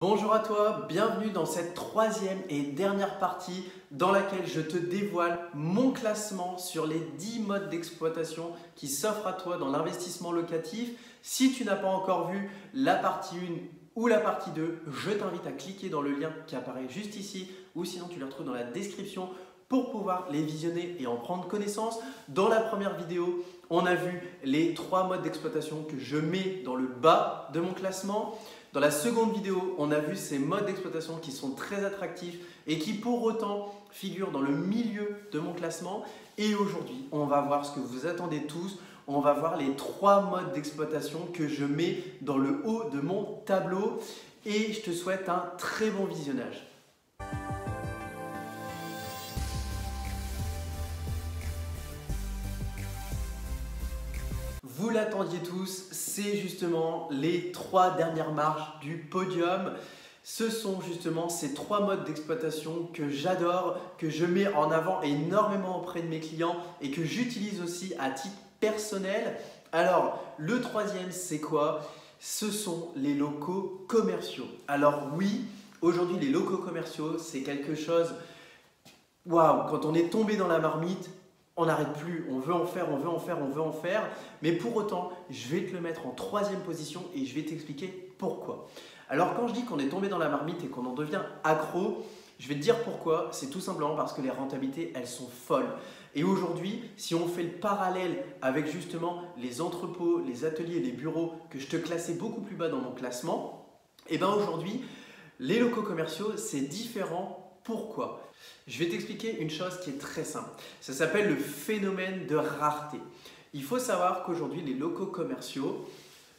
Bonjour à toi, bienvenue dans cette troisième et dernière partie dans laquelle je te dévoile mon classement sur les 10 modes d'exploitation qui s'offrent à toi dans l'investissement locatif. Si tu n'as pas encore vu la partie 1 ou la partie 2, je t'invite à cliquer dans le lien qui apparaît juste ici ou sinon tu les retrouves dans la description pour pouvoir les visionner et en prendre connaissance. Dans la première vidéo, on a vu les 3 modes d'exploitation que je mets dans le bas de mon classement. Dans la seconde vidéo, on a vu ces modes d'exploitation qui sont très attractifs et qui pour autant figurent dans le milieu de mon classement. Et aujourd'hui, on va voir ce que vous attendez tous. On va voir les 3 modes d'exploitation que je mets dans le haut de mon tableau. Et je te souhaite un très bon visionnage. Vous l'attendiez tous, c'est justement les 3 dernières marches du podium. Ce sont justement ces 3 modes d'exploitation que j'adore, que je mets en avant énormément auprès de mes clients et que j'utilise aussi à titre personnel. Alors, le troisième, c'est quoi? Ce sont les locaux commerciaux. Alors oui, aujourd'hui, les locaux commerciaux, c'est quelque chose… Waouh, quand on est tombé dans la marmite, on n'arrête plus, on veut en faire, on veut en faire, on veut en faire. Mais pour autant, je vais te le mettre en 3e position et je vais t'expliquer pourquoi. Alors quand je dis qu'on est tombé dans la marmite et qu'on en devient accro, je vais te dire pourquoi. C'est tout simplement parce que les rentabilités, elles sont folles. Et aujourd'hui, si on fait le parallèle avec justement les entrepôts, les ateliers, les bureaux que je te classais beaucoup plus bas dans mon classement, et bien aujourd'hui, les locaux commerciaux, c'est différent. Pourquoi? Je vais t'expliquer une chose qui est très simple. Ça s'appelle le phénomène de rareté. Il faut savoir qu'aujourd'hui, les locaux commerciaux,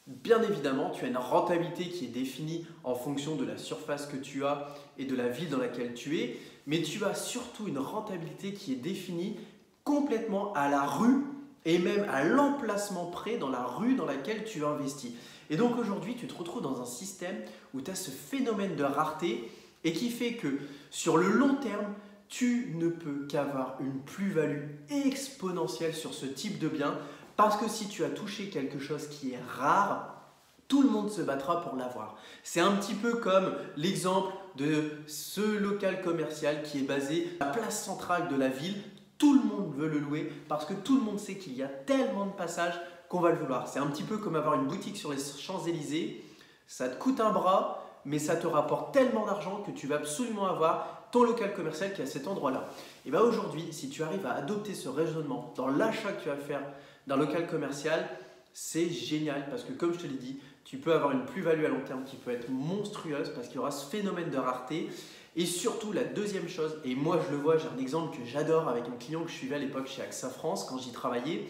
bien évidemment, tu as une rentabilité qui est définie en fonction de la surface que tu as et de la ville dans laquelle tu es, mais tu as surtout une rentabilité qui est définie complètement à la rue et même à l'emplacement près dans la rue dans laquelle tu investis. Et donc aujourd'hui, tu te retrouves dans un système où tu as ce phénomène de rareté et qui fait que sur le long terme, tu ne peux qu'avoir une plus-value exponentielle sur ce type de bien parce que si tu as touché quelque chose qui est rare, tout le monde se battra pour l'avoir. C'est un petit peu comme l'exemple de ce local commercial qui est basé à la place centrale de la ville. Tout le monde veut le louer parce que tout le monde sait qu'il y a tellement de passages qu'on va le vouloir. C'est un petit peu comme avoir une boutique sur les Champs-Élysées. Ça te coûte un bras, mais ça te rapporte tellement d'argent que tu vas absolument avoir ton local commercial qui est à cet endroit-là. Et bien aujourd'hui, si tu arrives à adopter ce raisonnement dans l'achat que tu vas faire d'un local commercial, c'est génial parce que comme je te l'ai dit, tu peux avoir une plus-value à long terme qui peut être monstrueuse parce qu'il y aura ce phénomène de rareté. Et surtout, la deuxième chose, et moi je le vois, j'ai un exemple que j'adore avec un client que je suivais à l'époque chez AXA France quand j'y travaillais,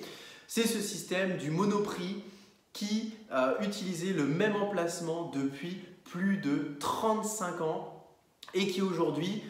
c'est ce système du Monoprix qui utilisait le même emplacement depuis plus de 35 ans et qui aujourd'hui,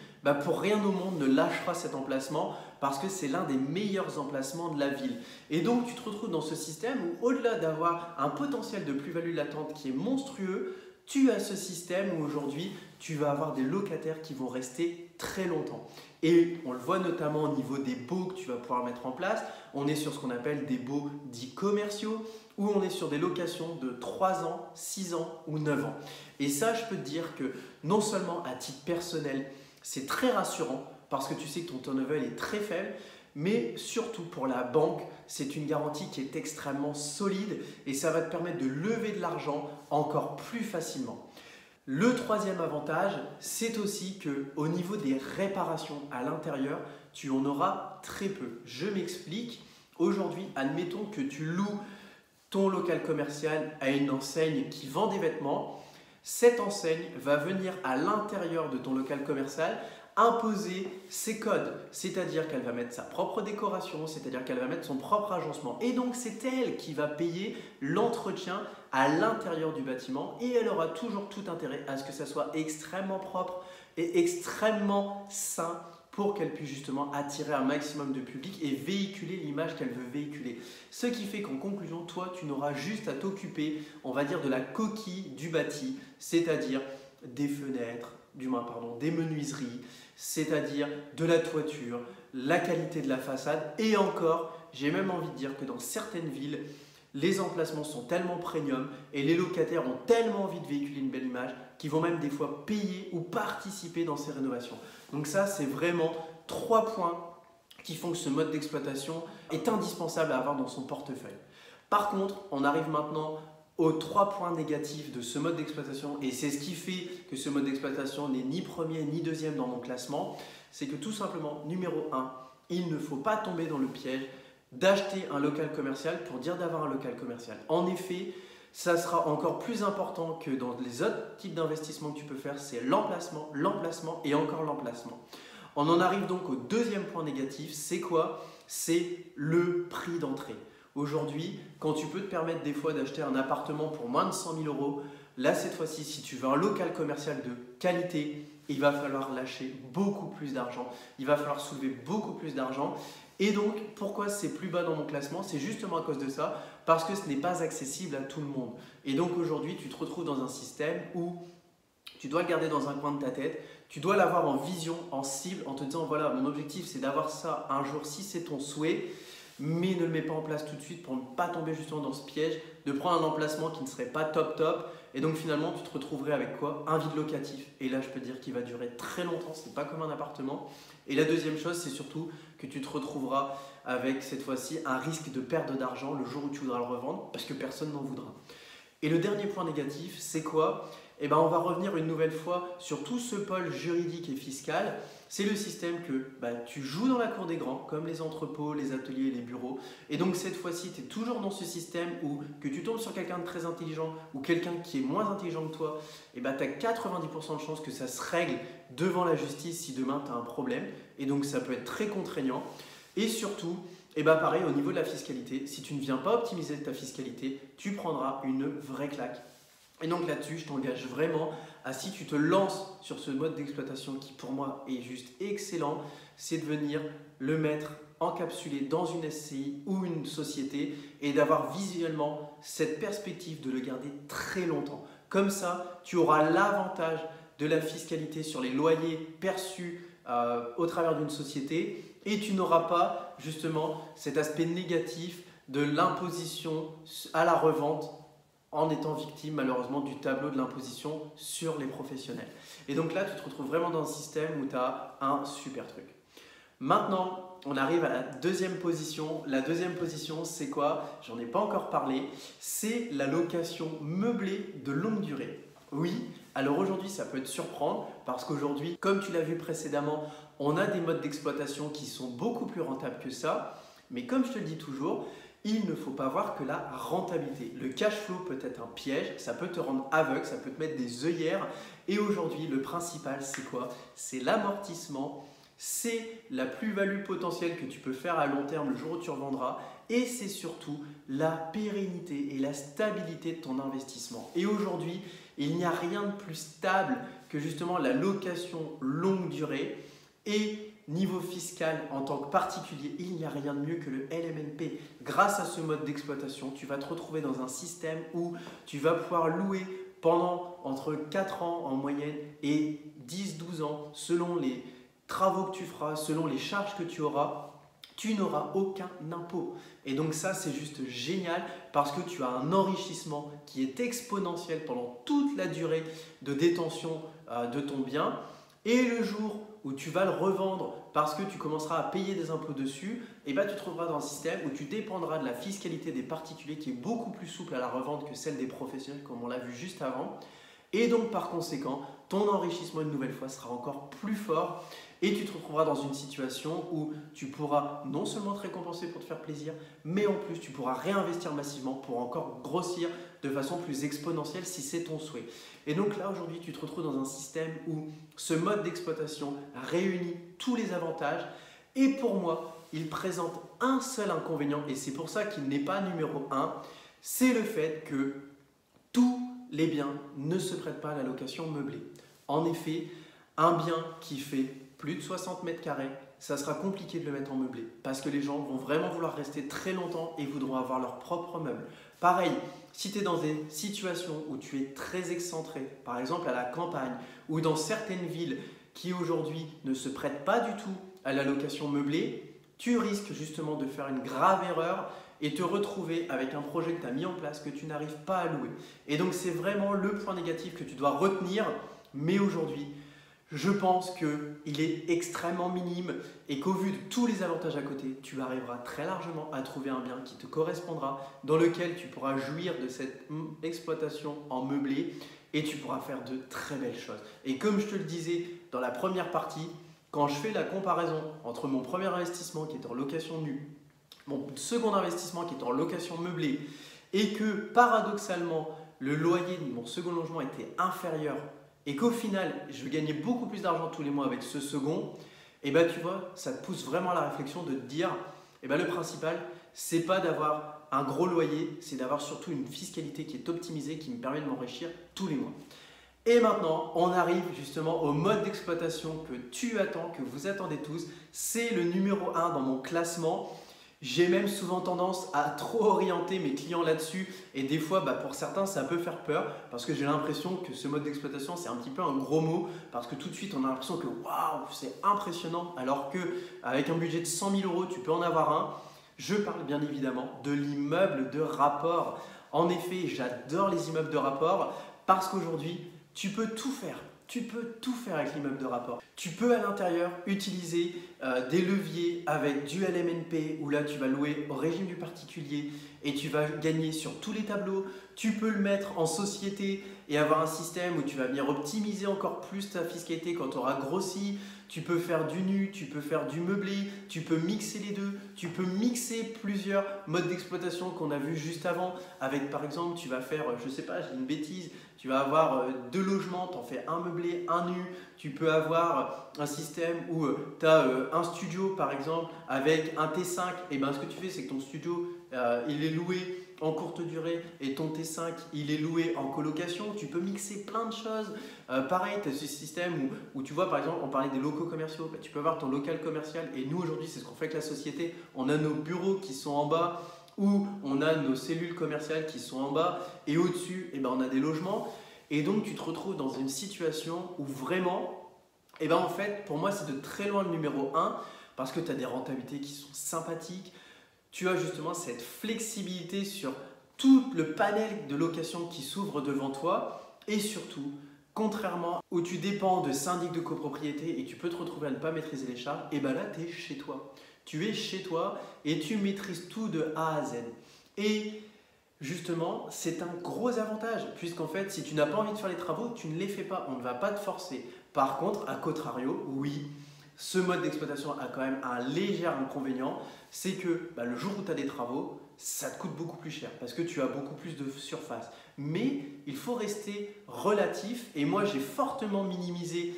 pour rien au monde, ne lâchera cet emplacement parce que c'est l'un des meilleurs emplacements de la ville. Et donc, tu te retrouves dans ce système où au-delà d'avoir un potentiel de plus-value latente qui est monstrueux, tu as ce système où aujourd'hui, tu vas avoir des locataires qui vont rester très longtemps. Et on le voit notamment au niveau des baux que tu vas pouvoir mettre en place. On est sur ce qu'on appelle des baux dits commerciaux où on est sur des locations de 3 ans, 6 ans ou 9 ans. Et ça, je peux te dire que non seulement à titre personnel, c'est très rassurant parce que tu sais que ton turnover est très faible, mais surtout pour la banque, c'est une garantie qui est extrêmement solide et ça va te permettre de lever de l'argent encore plus facilement. Le troisième avantage, c'est aussi qu'au niveau des réparations à l'intérieur, tu en auras très peu. Je m'explique. Aujourd'hui, admettons que tu loues ton local commercial à une enseigne qui vend des vêtements. Cette enseigne va venir à l'intérieur de ton local commercial imposer ses codes, c'est-à-dire qu'elle va mettre sa propre décoration, c'est-à-dire qu'elle va mettre son propre agencement. Et donc, c'est elle qui va payer l'entretien à l'intérieur du bâtiment et elle aura toujours tout intérêt à ce que ça soit extrêmement propre et extrêmement sain pour qu'elle puisse justement attirer un maximum de public et véhiculer l'image qu'elle veut véhiculer. Ce qui fait qu'en conclusion, toi, tu n'auras juste à t'occuper, on va dire, de la coquille du bâti, c'est-à-dire des fenêtres, des menuiseries, c'est-à-dire de la toiture, la qualité de la façade et encore, j'ai même envie de dire que dans certaines villes, les emplacements sont tellement premium et les locataires ont tellement envie de véhiculer une belle image qui vont même des fois payer ou participer dans ces rénovations. Donc ça, c'est vraiment 3 points qui font que ce mode d'exploitation est indispensable à avoir dans son portefeuille. Par contre, on arrive maintenant aux 3 points négatifs de ce mode d'exploitation, et c'est ce qui fait que ce mode d'exploitation n'est ni premier ni deuxième dans mon classement, c'est que tout simplement, numéro 1, il ne faut pas tomber dans le piège d'acheter un local commercial pour dire d'avoir un local commercial. En effet, ça sera encore plus important que dans les autres types d'investissements que tu peux faire, c'est l'emplacement, l'emplacement et encore l'emplacement. On en arrive donc au deuxième point négatif, c'est quoi? C'est le prix d'entrée. Aujourd'hui, quand tu peux te permettre des fois d'acheter un appartement pour moins de 100 000 euros, là cette fois-ci, si tu veux un local commercial de qualité, il va falloir lâcher beaucoup plus d'argent, il va falloir soulever beaucoup plus d'argent. Et donc, pourquoi c'est plus bas dans mon classement? C'est justement à cause de ça, parce que ce n'est pas accessible à tout le monde. Et donc aujourd'hui, tu te retrouves dans un système où tu dois le garder dans un coin de ta tête, tu dois l'avoir en vision, en cible, en te disant voilà, mon objectif c'est d'avoir ça un jour si c'est ton souhait, mais ne le mets pas en place tout de suite pour ne pas tomber justement dans ce piège de prendre un emplacement qui ne serait pas top top. Et donc finalement, tu te retrouverais avec quoi? Un vide locatif. Et là, je peux dire qu'il va durer très longtemps, ce n'est pas comme un appartement. Et la deuxième chose, c'est surtout que tu te retrouveras avec cette fois-ci un risque de perte d'argent le jour où tu voudras le revendre parce que personne n'en voudra. Et le dernier point négatif, c'est quoi? Eh ben, on va revenir une nouvelle fois sur tout ce pôle juridique et fiscal. C'est le système que tu joues dans la cour des grands, comme les entrepôts, les ateliers, les bureaux. Et donc cette fois-ci, tu es toujours dans ce système où que tu tombes sur quelqu'un de très intelligent ou quelqu'un qui est moins intelligent que toi, tu as 90% de chances que ça se règle devant la justice si demain tu as un problème. Et donc ça peut être très contraignant. Et surtout, pareil, au niveau de la fiscalité, si tu ne viens pas optimiser ta fiscalité, tu prendras une vraie claque. Et donc là-dessus, je t'engage vraiment à, si tu te lances sur ce mode d'exploitation qui pour moi est juste excellent, c'est de venir le mettre encapsulé dans une SCI ou une société et d'avoir visuellement cette perspective de le garder très longtemps. Comme ça, tu auras l'avantage de la fiscalité sur les loyers perçus au travers d'une société et tu n'auras pas justement cet aspect négatif de l'imposition à la revente en étant victime malheureusement du tableau de l'imposition sur les professionnels. Et donc là, tu te retrouves vraiment dans un système où tu as un super truc. Maintenant, on arrive à la deuxième position. La deuxième position, c'est quoi? J'en ai pas encore parlé. C'est la location meublée de longue durée. Oui, alors aujourd'hui, ça peut te surprendre parce qu'aujourd'hui, comme tu l'as vu précédemment, on a des modes d'exploitation qui sont beaucoup plus rentables que ça. Mais comme je te le dis toujours, il ne faut pas voir que la rentabilité. Le cash flow peut être un piège, ça peut te rendre aveugle, ça peut te mettre des œillères. Et aujourd'hui, le principal, c'est quoi? C'est l'amortissement, c'est la plus-value potentielle que tu peux faire à long terme le jour où tu revendras. Et c'est surtout la pérennité et la stabilité de ton investissement. Et aujourd'hui, il n'y a rien de plus stable que justement la location longue durée. Et niveau fiscal, en tant que particulier, il n'y a rien de mieux que le LMNP. Grâce à ce mode d'exploitation, tu vas te retrouver dans un système où tu vas pouvoir louer pendant entre 4 ans en moyenne et 10-12 ans, selon les travaux que tu feras, selon les charges que tu auras, tu n'auras aucun impôt. Et donc ça, c'est juste génial parce que tu as un enrichissement qui est exponentiel pendant toute la durée de détention de ton bien. Et le jour où tu vas le revendre parce que tu commenceras à payer des impôts dessus, tu te trouveras dans un système où tu dépendras de la fiscalité des particuliers qui est beaucoup plus souple à la revente que celle des professionnels comme on l'a vu juste avant. Et donc par conséquent, ton enrichissement une nouvelle fois sera encore plus fort et tu te retrouveras dans une situation où tu pourras non seulement te récompenser pour te faire plaisir, mais en plus tu pourras réinvestir massivement pour encore grossir de façon plus exponentielle si c'est ton souhait. Et donc là aujourd'hui tu te retrouves dans un système où ce mode d'exploitation réunit tous les avantages et pour moi il présente un seul inconvénient et c'est pour ça qu'il n'est pas numéro 1, c'est le fait que tous les biens ne se prêtent pas à la location meublée. En effet, un bien qui fait plus de 60 mètres carrés, ça sera compliqué de le mettre en meublé parce que les gens vont vraiment vouloir rester très longtemps et voudront avoir leur propre meuble. Pareil, si tu es dans des situations où tu es très excentré, par exemple à la campagne ou dans certaines villes qui aujourd'hui ne se prêtent pas du tout à la location meublée, tu risques justement de faire une grave erreur et te retrouver avec un projet que tu as mis en place que tu n'arrives pas à louer. Et donc c'est vraiment le point négatif que tu dois retenir, mais aujourd'hui, je pense qu'il est extrêmement minime et qu'au vu de tous les avantages à côté, tu arriveras très largement à trouver un bien qui te correspondra, dans lequel tu pourras jouir de cette exploitation en meublé et tu pourras faire de très belles choses. Et comme je te le disais dans la première partie, quand je fais la comparaison entre mon premier investissement qui est en location nue, mon second investissement qui est en location meublée et que paradoxalement le loyer de mon second logement était inférieur et qu'au final, je gagnais beaucoup plus d'argent tous les mois avec ce second, et bien tu vois, ça te pousse vraiment à la réflexion de te dire, et ben le principal, c'est pas d'avoir un gros loyer, c'est d'avoir surtout une fiscalité qui est optimisée, qui me permet de m'enrichir tous les mois. Et maintenant, on arrive justement au mode d'exploitation que tu attends, que vous attendez tous. C'est le numéro 1 dans mon classement. J'ai même souvent tendance à trop orienter mes clients là-dessus et des fois pour certains ça peut faire peur parce que j'ai l'impression que ce mode d'exploitation c'est un petit peu un gros mot parce que tout de suite on a l'impression que waouh c'est impressionnant alors qu'avec un budget de 100 000 € tu peux en avoir un. Je parle bien évidemment de l'immeuble de rapport. En effet, j'adore les immeubles de rapport parce qu'aujourd'hui tu peux tout faire. Tu peux tout faire avec l'immeuble de rapport. Tu peux à l'intérieur utiliser des leviers avec du LMNP où là tu vas louer au régime du particulier et tu vas gagner sur tous les tableaux. Tu peux le mettre en société et avoir un système où tu vas venir optimiser encore plus ta fiscalité quand tu auras grossi. Tu peux faire du nu, tu peux faire du meublé, tu peux mixer les deux, tu peux mixer plusieurs modes d'exploitation qu'on a vu juste avant. Avec par exemple, tu vas faire, je sais pas, j'ai une bêtise, tu vas avoir 2 logements, tu en fais un meublé, un nu. Tu peux avoir un système où tu as un studio par exemple avec un T5. Et bien ce que tu fais, c'est que ton studio, il est loué en courte durée et ton T5 il est loué en colocation. Tu peux mixer plein de choses. Pareil, tu as ce système où tu vois par exemple, on parlait des locaux commerciaux, tu peux avoir ton local commercial et nous aujourd'hui c'est ce qu'on fait avec la société. On a nos bureaux qui sont en bas où on a nos cellules commerciales qui sont en bas et au-dessus on a des logements et donc tu te retrouves dans une situation où vraiment en fait pour moi c'est de très loin le numéro 1 parce que tu as des rentabilités qui sont sympathiques. Tu as justement cette flexibilité sur tout le panel de location qui s'ouvre devant toi et surtout, contrairement où tu dépends de syndic de copropriété et tu peux te retrouver à ne pas maîtriser les charges, et là tu es chez toi. Tu es chez toi et tu maîtrises tout de A à Z. Et justement, c'est un gros avantage puisqu'en fait, si tu n'as pas envie de faire les travaux, tu ne les fais pas, on ne va pas te forcer. Par contre, à contrario, oui, ce mode d'exploitation a quand même un léger inconvénient, c'est que le jour où tu as des travaux, ça te coûte beaucoup plus cher parce que tu as beaucoup plus de surface. Mais il faut rester relatif et moi j'ai fortement minimisé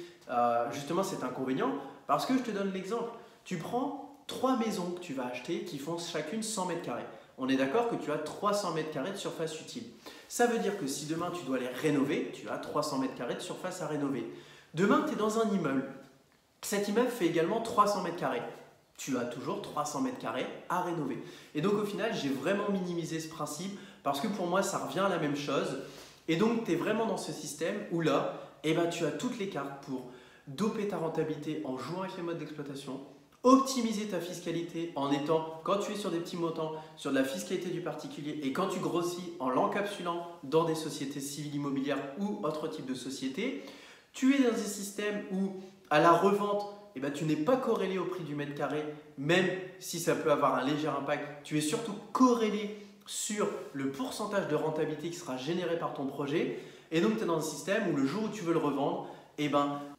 justement cet inconvénient parce que je te donne l'exemple. Tu prends 3 maisons que tu vas acheter qui font chacune 100 mètres carrés. On est d'accord que tu as 300 mètres carrés de surface utile. Ça veut dire que si demain tu dois les rénover, tu as 300 mètres carrés de surface à rénover. Demain tu es dans un immeuble. Cet immeuble fait également 300 mètres carrés. Tu as toujours 300 mètres carrés à rénover. Et donc au final, j'ai vraiment minimisé ce principe parce que pour moi, ça revient à la même chose. Et donc, tu es vraiment dans ce système où là, tu as toutes les cartes pour doper ta rentabilité en jouant avec les modes d'exploitation, optimiser ta fiscalité en étant, quand tu es sur des petits montants, sur de la fiscalité du particulier et quand tu grossis en l'encapsulant dans des sociétés civiles immobilières ou autre type de société. Tu es dans un système où à la revente, tu n'es pas corrélé au prix du mètre carré, même si ça peut avoir un léger impact. Tu es surtout corrélé sur le pourcentage de rentabilité qui sera généré par ton projet. Et donc, tu es dans un système où le jour où tu veux le revendre,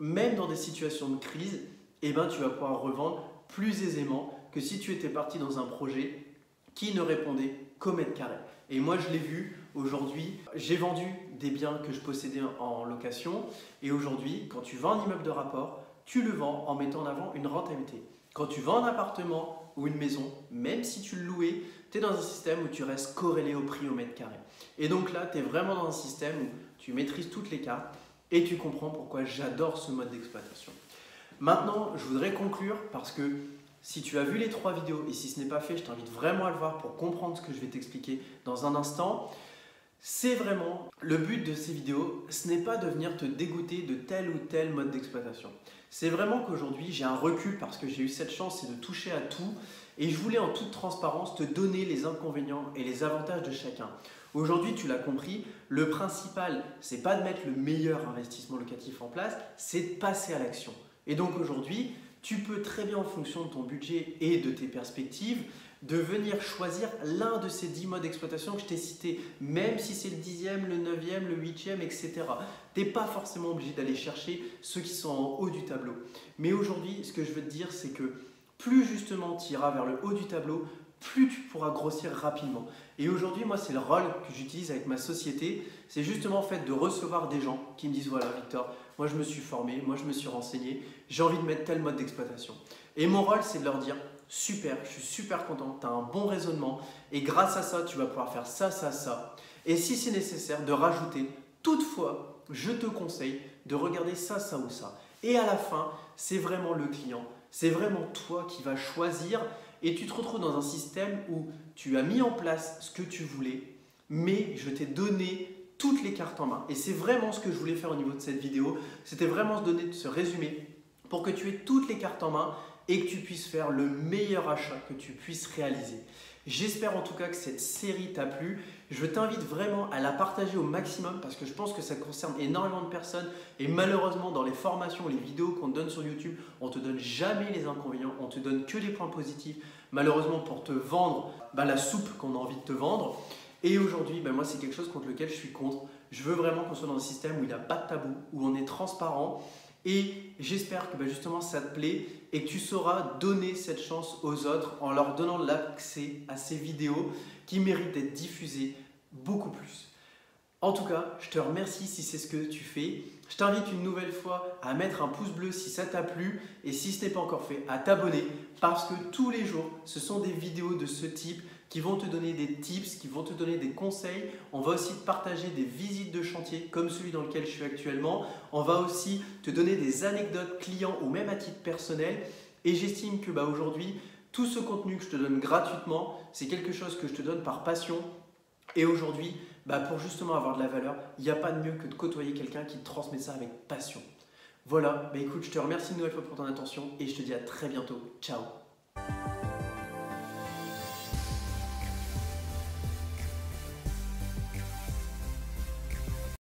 même dans des situations de crise, tu vas pouvoir revendre plus aisément que si tu étais parti dans un projet qui ne répondait qu'au mètre carré. Et moi, je l'ai vu aujourd'hui, j'ai vendu des biens que je possédais en location. Et aujourd'hui, quand tu vends un immeuble de rapport, tu le vends en mettant en avant une rentabilité. Quand tu vends un appartement ou une maison, même si tu le louais, tu es dans un système où tu restes corrélé au prix au mètre carré. Et donc là, tu es vraiment dans un système où tu maîtrises toutes les cartes et tu comprends pourquoi j'adore ce mode d'exploitation. Maintenant, je voudrais conclure parce que si tu as vu les 3 vidéos et si ce n'est pas fait, je t'invite vraiment à le voir pour comprendre ce que je vais t'expliquer dans un instant. C'est vraiment le but de ces vidéos, ce n'est pas de venir te dégoûter de tel ou tel mode d'exploitation. C'est vraiment qu'aujourd'hui j'ai un recul parce que j'ai eu cette chance, c'est de toucher à tout et je voulais en toute transparence te donner les inconvénients et les avantages de chacun. Aujourd'hui, tu l'as compris, le principal, c'est pas de mettre le meilleur investissement locatif en place, c'est de passer à l'action. Et donc aujourd'hui, tu peux très bien en fonction de ton budget et de tes perspectives, de venir choisir l'un de ces 10 modes d'exploitation que je t'ai cités, même si c'est le 10e, le 9e, le 8e, etc. Tu n'es pas forcément obligé d'aller chercher ceux qui sont en haut du tableau. Mais aujourd'hui, ce que je veux te dire, c'est que plus justement tu iras vers le haut du tableau, plus tu pourras grossir rapidement. Et aujourd'hui, moi, c'est le rôle que j'utilise avec ma société, c'est justement en fait de recevoir des gens qui me disent « Voilà Victor, moi je me suis formé, moi je me suis renseigné, j'ai envie de mettre tel mode d'exploitation. » Et mon rôle, c'est de leur dire « Super, je suis super content, tu as un bon raisonnement et grâce à ça, tu vas pouvoir faire ça, ça, ça. » Et si c'est nécessaire, de rajouter « Toutefois, je te conseille de regarder ça, ça ou ça. » Et à la fin, c'est vraiment le client, c'est vraiment toi qui vas choisir et tu te retrouves dans un système où tu as mis en place ce que tu voulais, mais je t'ai donné toutes les cartes en main. Et c'est vraiment ce que je voulais faire au niveau de cette vidéo, c'était vraiment se donner ce résumé pour que tu aies toutes les cartes en main et que tu puisses faire le meilleur achat que tu puisses réaliser. J'espère en tout cas que cette série t'a plu. Je t'invite vraiment à la partager au maximum parce que je pense que ça concerne énormément de personnes et malheureusement dans les formations, les vidéos qu'on te donne sur YouTube, on ne te donne jamais les inconvénients, on te donne que les points positifs malheureusement pour te vendre la soupe qu'on a envie de te vendre. Et aujourd'hui, moi c'est quelque chose contre lequel je suis contre. Je veux vraiment qu'on soit dans un système où il n'y a pas de tabou, où on est transparent. Et j'espère que justement ça te plaît et que tu sauras donner cette chance aux autres en leur donnant l'accès à ces vidéos qui méritent d'être diffusées beaucoup plus. En tout cas, je te remercie si c'est ce que tu fais. Je t'invite une nouvelle fois à mettre un pouce bleu si ça t'a plu et si ce n'est pas encore fait, à t'abonner parce que tous les jours, ce sont des vidéos de ce type qui vont te donner des tips, qui vont te donner des conseils. On va aussi te partager des visites de chantier comme celui dans lequel je suis actuellement. On va aussi te donner des anecdotes clients ou même à titre personnel. Et j'estime que aujourd'hui, tout ce contenu que je te donne gratuitement, c'est quelque chose que je te donne par passion. Et aujourd'hui, pour justement avoir de la valeur, il n'y a pas de mieux que de côtoyer quelqu'un qui te transmet ça avec passion. Voilà, écoute, je te remercie une nouvelle fois pour ton attention et je te dis à très bientôt. Ciao!